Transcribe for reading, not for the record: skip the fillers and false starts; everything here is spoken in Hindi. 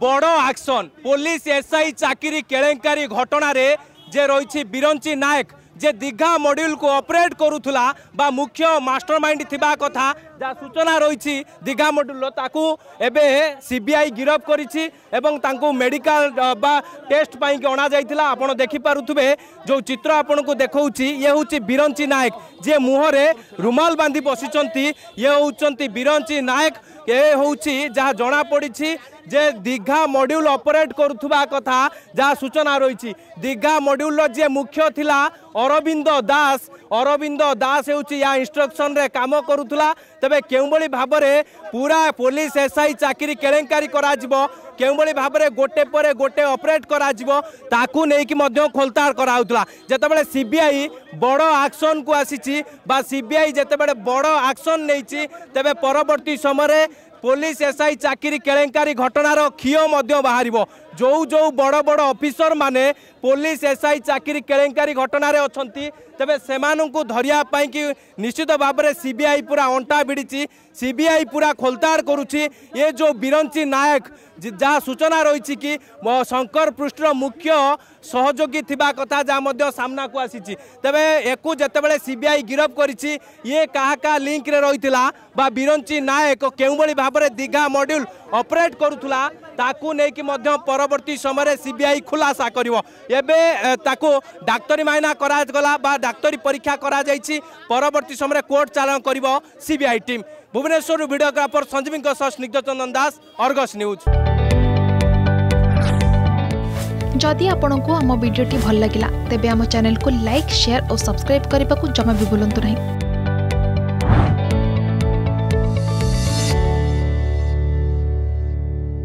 बड़ एक्शन पुलिस एसआई चाकरी केलेंकारी घटना रे जे रही बिरंची नायक जे दीघा मॉड्यूल को ऑपरेट करूला बा मुख्य मास्टरमाइंड थिबा कथा जा सूचना रही दीघा मॉड्यूल ताकू एबे सीबीआई गिरफ करिछि एवं तांको मेडिकल बा टेस्ट पाई अणा जाइथिला। आपण देखि पारुथुबे जो चित्र आपण को देखौछि ये होछि बिरंची नायक जे मुहरे रुमाल बांधी बसिचंती ये होउचंती बिरंची नायक ये होउछि जहाँ जना पड़ी जे दीघा मॉड्यूल ऑपरेट करुवा कथा जहाँ सूचना रही दीघा मॉड्यूल जे मुख्य थिला अरविंद दास होउछि या इंस्ट्रक्शन रे काम करुला। तबे केउबली भाबरे पूरा पुलिस एसआई चाकरी केलेंकारी करा जिवो केउबली भाबरे गोटे परे गोटे ऑपरेट करा जिवो ताकू नेकी मध्य खोलतार कराउतला। जेतेबेले सीबीआई बड़ एक्शन को आसीची बा सीबीआई जेतेबेले बड़ एक्शन नेइची तबे परवर्ती समय पुलिस एसआई चाकरी केलेंकारी घटनार खियो मध्य बाहर जो जो बड़ बड़ ऑफिसर माने पुलिस एसआई चाकरी केलेंकारी घटना रे अछंती तबे सेमानंकु धरिया पाई कि निश्चित भाव में सीबीआई पूरा अंटा भिड़ी सीबीआई पूरा खोलताड़ करुच्ची। ये जो बिरंची नायक जहाँ सूचना रही कि शंकर पृष्ठ मुख्य सहयोगी थिबा कथा जहाँ सामना को आसी तेबे एकु जेतेबेले सीबीआई गिरफ करिछि ये कहा लिंक रे रहितिला बा बिरंची नायक केउबली भाव में दीघा मॉड्यूल ऑपरेट करुला ताकू नेकी मध्य परवर्ती समय सीबीआई खुलासा करिवो। एबे ताकू डाक्तरी मायना करा गला बा डाक्तरी परीक्षा करा जाइछि परवर्ती समय कोर्ट चालान करिवो सीबीआई टीम। भुवनेश्वर वीडियोग्राफर संजीवी स्निग्ध चंदन दास अर्गस न्यूज। जदि आपंक आम भिडी भल लगा तेब आम चैनल को लाइक शेयर और सब्सक्राइब करने को जमा भी भूलु नहीं।